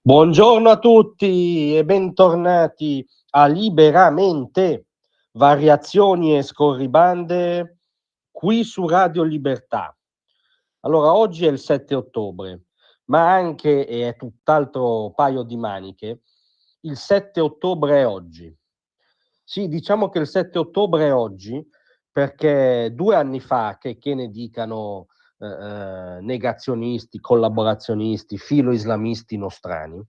Buongiorno a tutti e bentornati a Liberamente, variazioni e scorribande qui su Radio Libertà. Allora, oggi è il 7 ottobre, ma anche, e è tutt'altro paio di maniche, il 7 ottobre è oggi. Sì, diciamo che il 7 ottobre è oggi perché 2 anni fa, che ne dicano negazionisti, collaborazionisti, filo-islamisti nostrani,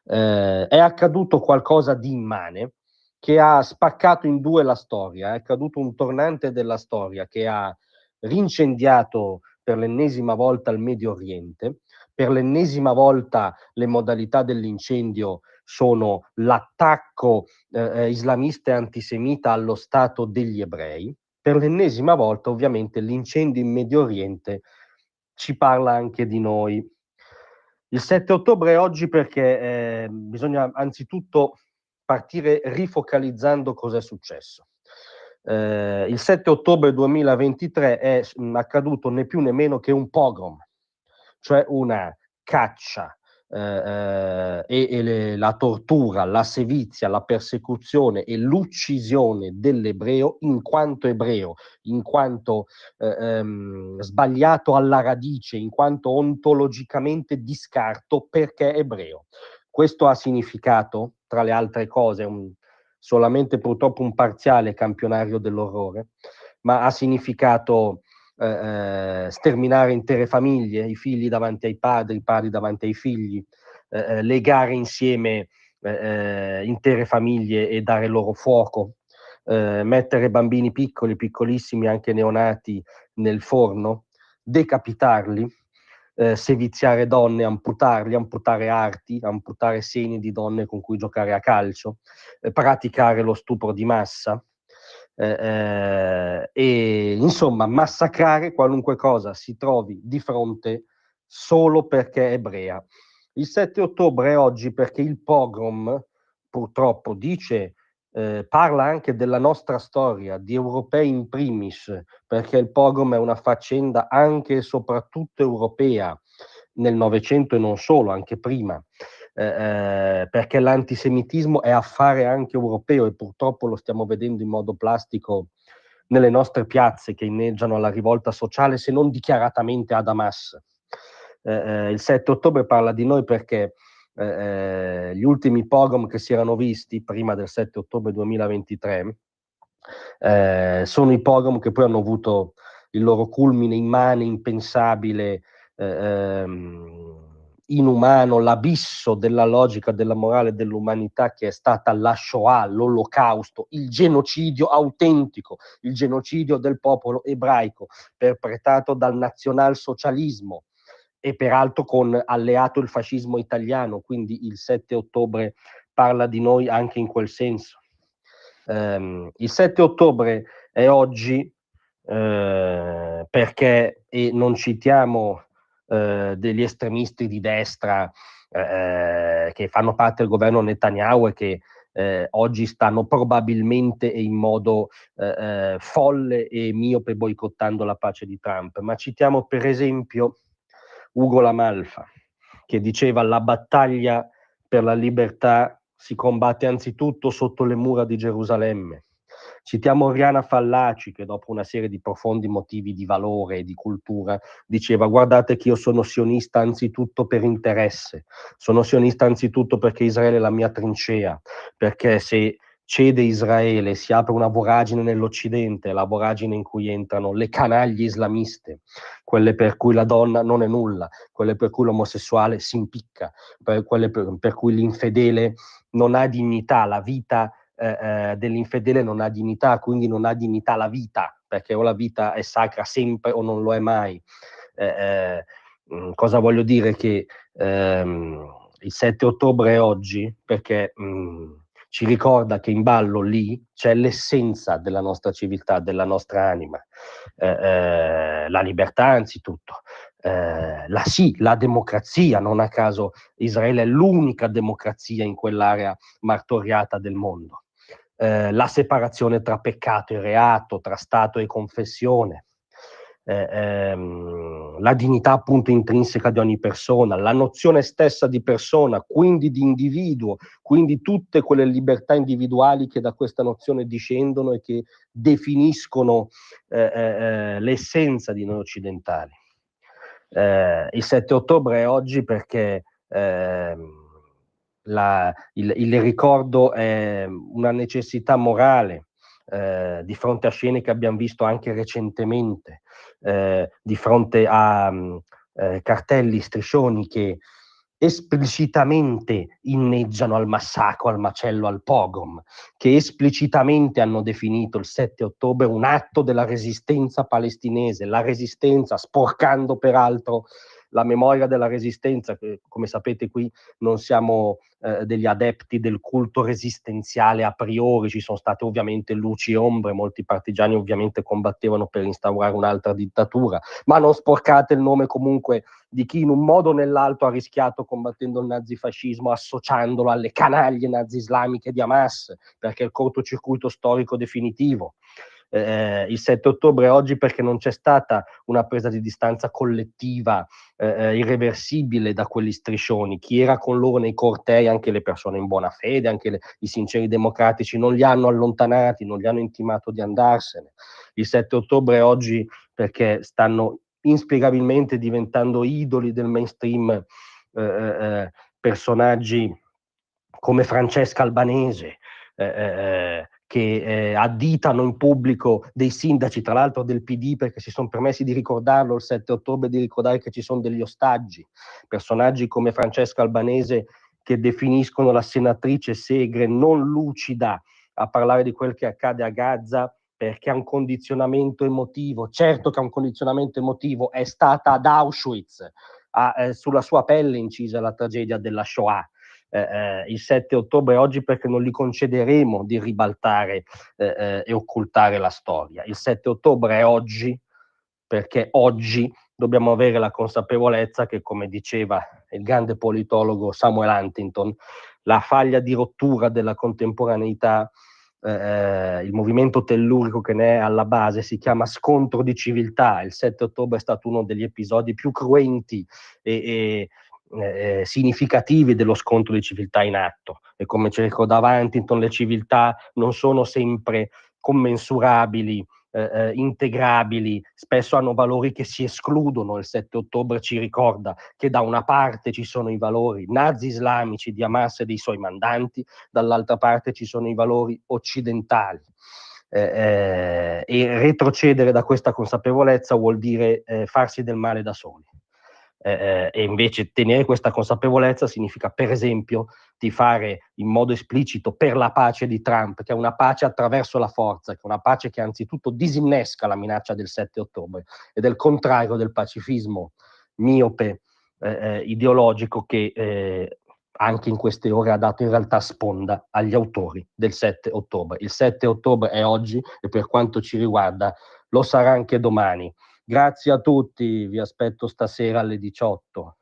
è accaduto qualcosa di immane che ha spaccato in due la storia. È accaduto un tornante della storia che ha rincendiato per l'ennesima volta il Medio Oriente. Per l'ennesima volta le modalità dell'incendio sono l'attacco islamista e antisemita allo Stato degli ebrei. Per l'ennesima volta, ovviamente, l'incendio in Medio Oriente ci parla anche di noi. Il 7 ottobre è oggi perché bisogna anzitutto partire rifocalizzando cosa è successo. Il 7 ottobre 2023 è accaduto né più né meno che un pogrom, cioè una caccia la tortura, la sevizia, la persecuzione e l'uccisione dell'ebreo, in quanto sbagliato alla radice, in quanto ontologicamente di scarto perché ebreo. Questo ha significato, tra le altre cose, solamente purtroppo un parziale campionario dell'orrore, ma ha significato sterminare intere famiglie, i figli davanti ai padri, i padri davanti ai figli, legare insieme intere famiglie e dare loro fuoco, mettere bambini piccoli, piccolissimi, anche neonati, nel forno, decapitarli, seviziare donne, amputarli, amputare arti, amputare seni di donne con cui giocare a calcio, praticare lo stupro di massa, e insomma massacrare qualunque cosa si trovi di fronte solo perché è ebrea. Il 7 ottobre è oggi perché il pogrom purtroppo parla anche della nostra storia, di europei in primis, perché il pogrom è una faccenda anche e soprattutto europea, nel Novecento e non solo, anche prima, perché l'antisemitismo è affare anche europeo e purtroppo lo stiamo vedendo in modo plastico nelle nostre piazze che inneggiano alla rivolta sociale, se non dichiaratamente ad Hamas. Il 7 ottobre parla di noi perché gli ultimi pogrom che si erano visti prima del 7 ottobre 2023 sono i pogrom che poi hanno avuto il loro culmine immane, impensabile, inumano, l'abisso della logica, della morale, dell'umanità che è stata la Shoah, l'Olocausto, il genocidio autentico, il genocidio del popolo ebraico, perpetrato dal nazionalsocialismo e peraltro con alleato il fascismo italiano, quindi il 7 ottobre parla di noi anche in quel senso. Il 7 ottobre è oggi perché, e non citiamo degli estremisti di destra che fanno parte del governo Netanyahu e che oggi stanno probabilmente e in modo folle e miope boicottando la pace di Trump, ma citiamo per esempio Ugo La Malfa, che diceva: la battaglia per la libertà si combatte anzitutto sotto le mura di Gerusalemme. Citiamo Oriana Fallaci, che dopo una serie di profondi motivi di valore e di cultura diceva: guardate che io sono sionista anzitutto per interesse, sono sionista anzitutto perché Israele è la mia trincea, perché se cede Israele si apre una voragine nell'Occidente, la voragine in cui entrano le canaglie islamiste, quelle per cui la donna non è nulla, quelle per cui l'omosessuale si impicca, quelle per cui l'infedele non ha dignità, la vita dell'infedele non ha dignità, quindi non ha dignità la vita, perché o la vita è sacra sempre o non lo è mai. Cosa voglio dire? Che il 7 ottobre è oggi perché ci ricorda che in ballo lì c'è l'essenza della nostra civiltà, della nostra anima, la libertà anzitutto, la democrazia, non a caso Israele è l'unica democrazia in quell'area martoriata del mondo, la separazione tra peccato e reato, tra Stato e confessione, la dignità appunto intrinseca di ogni persona, la nozione stessa di persona, quindi di individuo, quindi tutte quelle libertà individuali che da questa nozione discendono e che definiscono l'essenza di noi occidentali. Il 7 ottobre è oggi perché il ricordo è una necessità morale, di fronte a scene che abbiamo visto anche recentemente, di fronte a cartelli, striscioni che esplicitamente inneggiano al massacro, al macello, al pogrom, che esplicitamente hanno definito il 7 ottobre un atto della resistenza palestinese, la resistenza, sporcando peraltro la memoria della resistenza, che come sapete qui non siamo degli adepti del culto resistenziale a priori, ci sono state ovviamente luci e ombre, molti partigiani ovviamente combattevano per instaurare un'altra dittatura, ma non sporcate il nome comunque di chi in un modo o nell'altro ha rischiato combattendo il nazifascismo, associandolo alle canaglie nazi-islamiche di Hamas, perché è il cortocircuito storico definitivo. Il 7 ottobre oggi perché non c'è stata una presa di distanza collettiva irreversibile da quegli striscioni. Chi era con loro nei cortei, anche le persone in buona fede, anche i sinceri democratici, non li hanno allontanati, non gli hanno intimato di andarsene. Il 7 ottobre oggi perché stanno inspiegabilmente diventando idoli del mainstream personaggi come Francesca Albanese, che additano in pubblico dei sindaci, tra l'altro del PD, perché si sono permessi di ricordarlo il 7 ottobre, di ricordare che ci sono degli ostaggi, personaggi come Francesca Albanese che definiscono la senatrice Segre non lucida a parlare di quel che accade a Gaza perché ha un condizionamento emotivo. Certo che ha un condizionamento emotivo, è stata ad Auschwitz, sulla sua pelle incisa la tragedia della Shoah. Il 7 ottobre oggi perché non gli concederemo di ribaltare e occultare la storia. Il 7 ottobre è oggi perché oggi dobbiamo avere la consapevolezza che, come diceva il grande politologo Samuel Huntington, la faglia di rottura della contemporaneità, il movimento tellurico che ne è alla base si chiama scontro di civiltà. Il 7 ottobre è stato uno degli episodi più cruenti e significativi dello scontro di civiltà in atto, e come ci ricordava Huntington, le civiltà non sono sempre commensurabili, integrabili, spesso hanno valori che si escludono. Il 7 ottobre ci ricorda che da una parte ci sono i valori nazi-islamici di Hamas e dei suoi mandanti, dall'altra parte ci sono i valori occidentali. E retrocedere da questa consapevolezza vuol dire farsi del male da soli. E invece tenere questa consapevolezza significa, per esempio, tifare in modo esplicito per la pace di Trump, che è una pace attraverso la forza, che è una pace che anzitutto disinnesca la minaccia del 7 ottobre ed è il contrario del pacifismo miope ideologico che anche in queste ore ha dato in realtà sponda agli autori del 7 ottobre. Il 7 ottobre è oggi e per quanto ci riguarda lo sarà anche domani. Grazie a tutti, vi aspetto stasera alle 18.